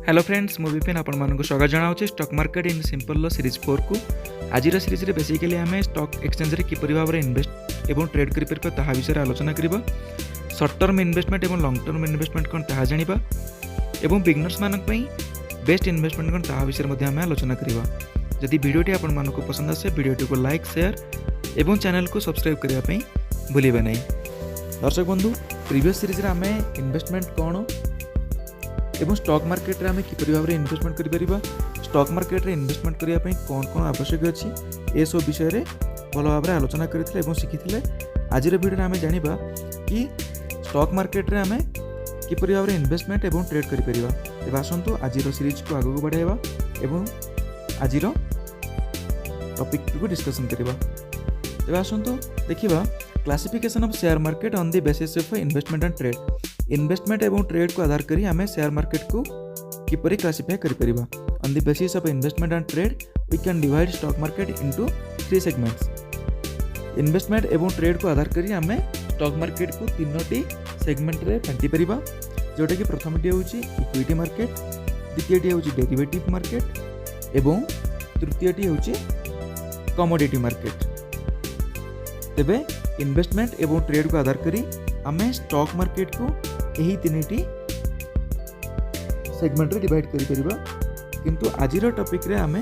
Hello friends मु विपिन आपण मानक स्वागत जनाऊँ stock market in simple series 4 को आज सीरीज रे बेसिकली आम स्टॉक एक्सचेंज रे किपरि भाव में इन्वेस्ट एवं ट्रेड कर पार ताहा विषय आलोचना करबा। शॉर्ट टर्म इन्वेस्टमेंट एवं लॉन्ग टर्म इन्वेस्टमेंट कौन ताहा जानिबा एवं बिगनर्स मानक पई बेस्ट इन्वेस्टमेंट कौन ताहा विषय मध्ये आम आलोचना करबा। जदि वीडियोटी आपण मानक पसंद आसे वीडियोटी को लाइक शेयर एवं चैनल को सब्सक्राइब करबा पई भूलिबे नहीं। दर्शक बंधु प्रीवियस सीरीज रे आम इन्वेस्टमेंट कौन एवं स्टॉक मार्केट रे आम किपरि भाव में इन्वेस्टमेंट करि परिबा, स्टॉक मार्केट रे इन्वेस्टमेंट करिया पई कोन कोन आवश्यक अछि ए सब विषय रे भल भाव में आलोचना करथिले एवं सिखिथिले। आज रे वीडियो रे आम जानिबा कि स्टॉक मार्केट रे आम किपरि भाव में इन्वेस्टमेंट एवं ट्रेड करि परिबा। तेबे आसंतु आज रो सीरीज को आगु बढ़ाइबा एवं आज रो टॉपिक को डिस्कशन करिबा। तेबे आसंतु देखिबा classification of share market on the basis of investment and trade. Investment एवं ट्रेड को आधार करी आमे शेयर मार्केट को किपरि क्लासिफाई करि परिबा। On the basis of investment and trade we can divide stock market into 3 segments. Investment एवं ट्रेड को आधार करी आमे स्टॉक मार्केट को तीनोटी सेगमेंट रे बांटी परिबा, जोटा कि प्रथमटी होउची इक्विटी मार्केट, द्वितीयटी होउची डेरिवेटिव मार्केट एवं तृतीयटी होउची कमोडिटी मार्केट। तेबे इन्वेस्टमेंट एवं ट्रेड को आधार करी आमे स्टॉक मार्केट को यही तीनटी सेगमेंट रे डिवाइड करि परिबा, किंतु आजिर टॉपिक रे आमे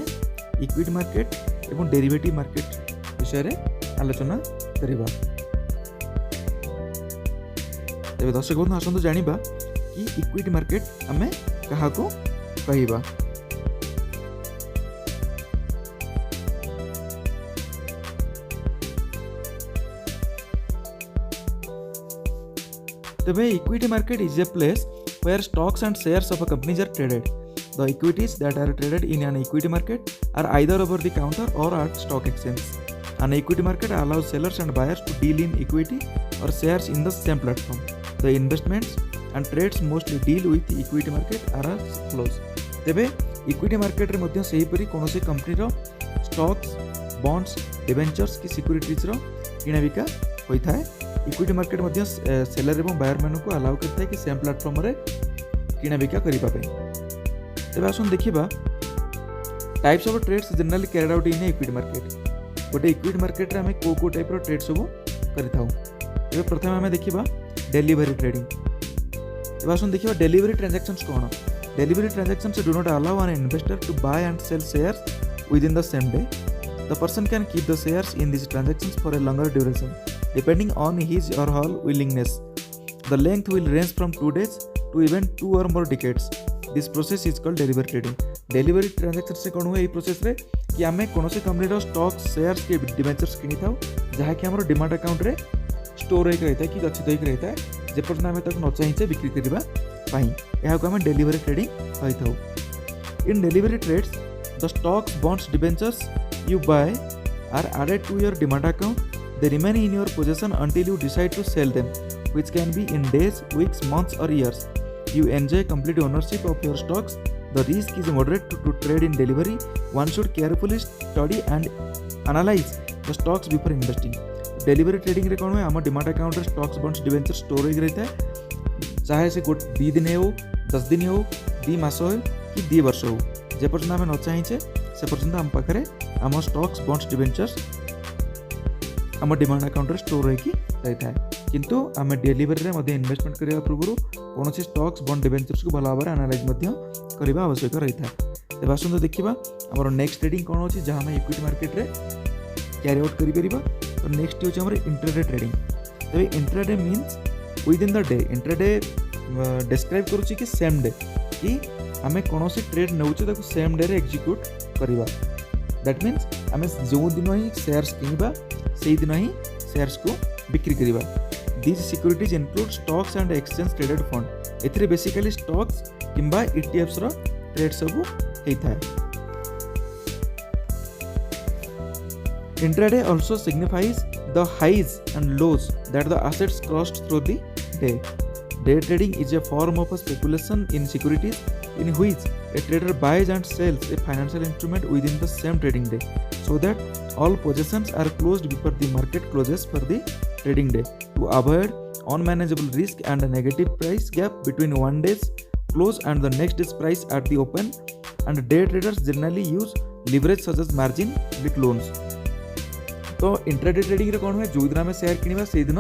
इक्विटी मार्केट एवं डेरिवेटिव मार्केट विषय रे आलोचना करिबा। तेबे दर्शक बंधु आसंतु जानिबा कि इक्विटी मार्केट आमे कहा को कहिबा। The equity market is a place where stocks and shares of a companies are traded. The equities that are traded in an equity market are either over the counter or at stock exchange. An equity market allows sellers and buyers to deal in equity or shares in the same platform. The investments and trades mostly deal with the equity market are as follows. तेबे equity market रे मध्य सही परी कोनोसी company रो stocks, bonds, debentures की securities रो किना बिका होई थाए। इक्विटी मार्केट मध्य सेलर एवं बायर मान को अलाउ करता है कि सेम प्लेटफॉर्म रे किना बिका करिबा पे। तेबे आसन देखिबा types of trades generally carried out in equity market. गोटे इक्विटी मार्केट रे हमें को टाइप रो ट्रेड सब करि थाउ। तेबे प्रथम हमें देखिबा डेलीवरी ट्रेडिंग। तेबे आसन देखिबा डेलीवरी ट्रांजैक्शंस कोन। Delivery transactions do not allow an investor to buy and sell shares within the same day. The person can keep the shares in this transactions for a longer duration depending on his or her willingness. The length will range from 2 days to even 2 or more decades. This process is called delivery trading. Delivery transaction से कौन हुए ये process रे कि आमे कोनोसी company रो stock shares के debentures किनी थाउ जहा कि हमरो डिमाट अकाउंट रे स्टोर होई रहता है कि गच्छित होई रहता है जे पर्यंत आमे ताको न चाहिए बिक्री करबा पाई एहा को आमे डेलीवरी ट्रेडिंग कहि थाउ। In delivery trades the stocks bonds debentures you buy are added to your demat account. They remain in your possession until you decide to sell them, which can be in days, weeks, months or years. You enjoy complete ownership of your stocks. The risk is moderate to trade in delivery. One should carefully study and analyze the stocks before investing. Delivery trading रे कौन है आम demat account रे stocks bonds debenture store हो रहता है, चाहे से 2 दिन हो 10 दिन हो 2 मास हो कि 2 वर्ष हो जे पर्यंत आम न चाहिए से पर्यंत आम पाखरे आम स्टॉक्स बॉन्ड्स डिबेंचर्स आम डिमांड अकाउंट रे स्टोर होइकी रहता है। किंतु आम डेलीवरी रे मध्ये इन्वेस्टमेंट करिया पूर्व कोनोसी स्टॉक्स बॉन्ड डिबेंचर्स को भला भाबरे एनालाइज मध्ये करबा आवश्यक रहता है। तेबे आसंतो देखिबा हमर नेक्स्ट ट्रेडिंग कोन होची जहां हम इक्विटी मार्केट रे कैरी आउट करि परिबा। तो नेक्स्ट होची हमर इंट्राडे ट्रेडिंग। तेबे intraday means with in the day. Intraday describe करूची कि सेम डे कि आमे कोनोसी ट्रेड नउचे ताको सेम डे रे एग्जीक्यूट करिबा। दैट मीन्स आमे जो दिन ही शेयर्स किनिबा से दिन ही शेयर्स को बिक्री करिबा। This securities include stocks and exchange traded fund. एथिरे बेसिकली स्टॉक्स किंबा ईटीएफ्स रो ट्रेड सब हेता है। Intraday also signifies the highs and lows that the assets crossed through the day. Day trading is a form of a speculation in securities in which a trader buys and sells a financial instrument within the same trading day, so that all positions are closed before the market closes for the trading day to avoid unmanageable risk and a negative price gap between one day's close and the next day's price at the open, and day traders generally use leverage such as margin with loans. तो intraday trading रे कौन हुए जो दिन आम share किणवा से दिन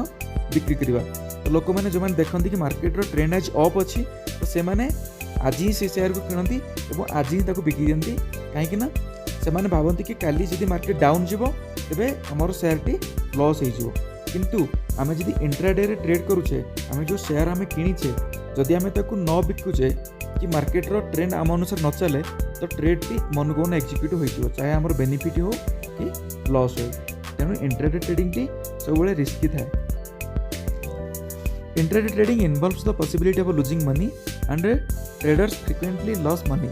बिक्री करवा तो लोक मैंने जो देखते कि मार्केट रो ट्रेंड आज अप अच्छी तो से माने आज ही से शेयर को किणती और आज ही ताको बिकी दियंती कहीं ना से माने भावती कि काली जदि मार्केट डाउन जीवो तेबे हमर शेयर टी लॉस हो जीवो किंतु आमे जदि इंट्राडे रे ट्रेड करूचे आमे जो शेयर आमे किनीचे जदि आमे ताको न बिकुचे कि मार्केट रो ट्रेंड आम अनुसार न चले तो ट्रेड टी मन को एक्जिक्यूट हो जीवो चाहे हमर बेनिफिट हो कि लॉस हो तेणु इंट्राडे ट्रेडिंग टी सब रिस्की थाए intraday trading involves the possibility of losing money and traders frequently lose money,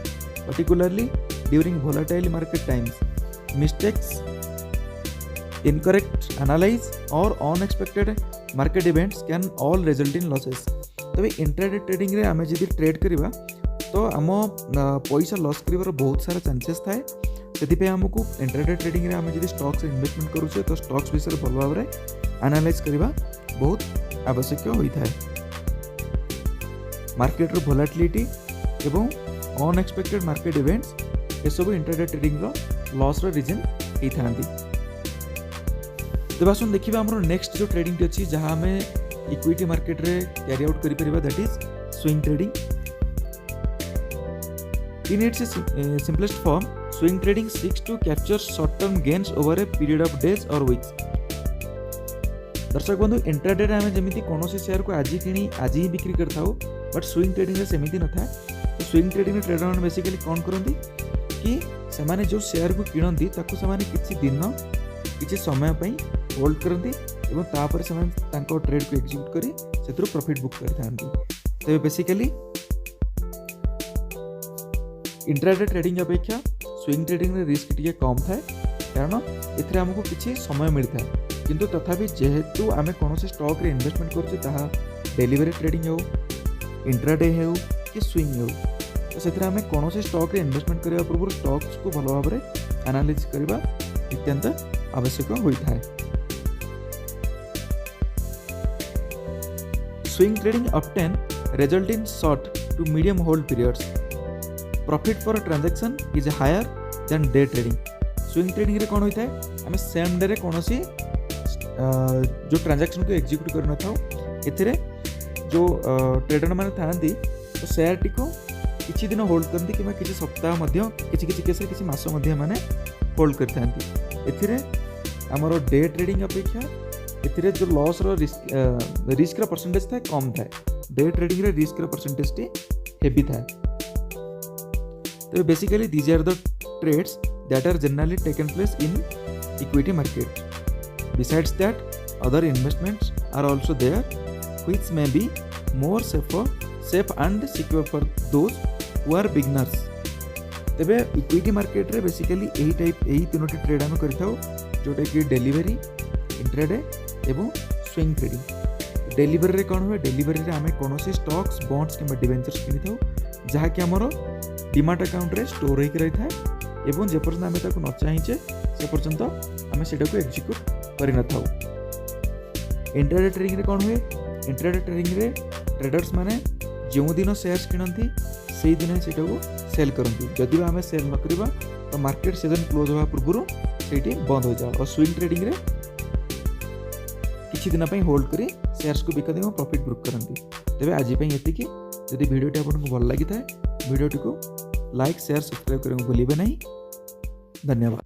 particularly during volatile market times. Mistakes, incorrect analysis or unexpected market events can all result in losses. तबे intraday trading रे आमे जदि trade करिबा तो आम पैसा loss करिवार बहुत सारा चांसेस थाए सेति आमको इंट्राडे ट्रेडिंग रे आमे जदि स्टॉक्स इन्वेस्टमेंट करूछे तो स्टॉक्स विषय भल भाव रे एनालाइज करिबा बहुत आवश्यक होई थाए मार्केट रो वोलेटिलिटी एवं अनएक्सपेक्टेड मार्केट इवेंट्स ये सब इंट्राडे ट्रेडिंग रो लॉस रो रीजन होई थांती तो बासुन देखिबा हमरो नेक्स्ट जो ट्रेडिंग अछि जहां हमें इक्विटी मार्केट रे कैरी आउट करि परिबा that is swing trading in its simplest form swing trading seeks to capture short term gains over a period of days और वीक्स दर्शक बंधु इंट्राडे रे हमें जेमिति कोनोसी शेयर को आज किनी आज ही बिक्री करथाउ बट स्विंग ट्रेडिंग रे सेमिति न था तो स्विंग ट्रेडिंग रे ट्रेडर माने बेसिकली कोन करंती कि से माने जो शेयर को किनंती ताकू से माने किछि दिन किछि समय पई होल्ड करंती एवं तापर से माने तांको ट्रेड को एग्जीक्यूट करी सेतरो प्रॉफिट बुक करथांती तो बेसिकली इंट्राडे ट्रेडिंग अपेक्षा स्विंग ट्रेडिंग रे रिस्क टिके कम थाए कारण एथरे हमको किछि समय मिलता है किंतु तथापि जेहेतु आमे कोनोसी स्टॉक रे इन्वेस्टमेंट करछे ताहा डेलीवरी ट्रेडिंग हो इंट्राडे हो कि स्विंग हो तो से आम कौन से स्टॉक रे इन्वेस्टमेंट करने पूर्व स्टॉक्स को भल भाव में एनालाइज करने नितांत आवश्यक होता है swing trading often result in short to medium hold periods profit for transaction is higher than day trading swing trading रे कौन होता है आम सेम डे रे कौन सी जो ट्रांजैक्शन को एग्जीक्यूट कर न था एथिरे जो ट्रेडर मैंने था तो शेयर टी को किसी दिन होल्ड करती कि किसी सप्ताह किसी केस किसी मास मैंने होल्ड करते आमर डे ट्रेडिंग अपेक्षा ए जो लॉस रिस्क परसेंटेज था कम था डे ट्रेडिंग रे रिस्क परसेंटेज टी हेवी था तो basically these are the trades that are generally taken place in equity market besides that other investments are also there which may be more safe and secure for those who are beginners तेबे equity market रे basically यही तीनोटी trade आम करथाउ जोटा कि delivery intraday एवं swing trading delivery रे कौन हुए डेलीवरी रे आम कौन स्टॉक्स बॉन्ड्स कि डिवेंचर्स किनी थाउ जहाँकि आमर डिमाट अकाउंट रे स्टोर होकर रही था एवं जेपर्यंत आम ताको न चाहिए से पर्यंत आम सेटा को एग्जीक्यूट कर न थाउ इंट्राडे ट्रेडिंग रे कौन हुए इंट्राडे ट्रेडिंग रे ट्रेडर्स माने जो दिन शेयर्स किणती से दिन से सेल करती जदि आम सेल न करवा तो मार्केट सीजन क्लोज होगा पूर्व से बंद हो जाए और स्विंग ट्रेडिंग रे किसी दिन होल्ड करी शेयर्स को बिका दें प्रॉफिट बुक करती तेज आज ये जदि भिडियोटी आपको भल लगी था भिडियोटी को लाइक शेयर सब्सक्राइब करने को भूलिए नहीं। धन्यवाद।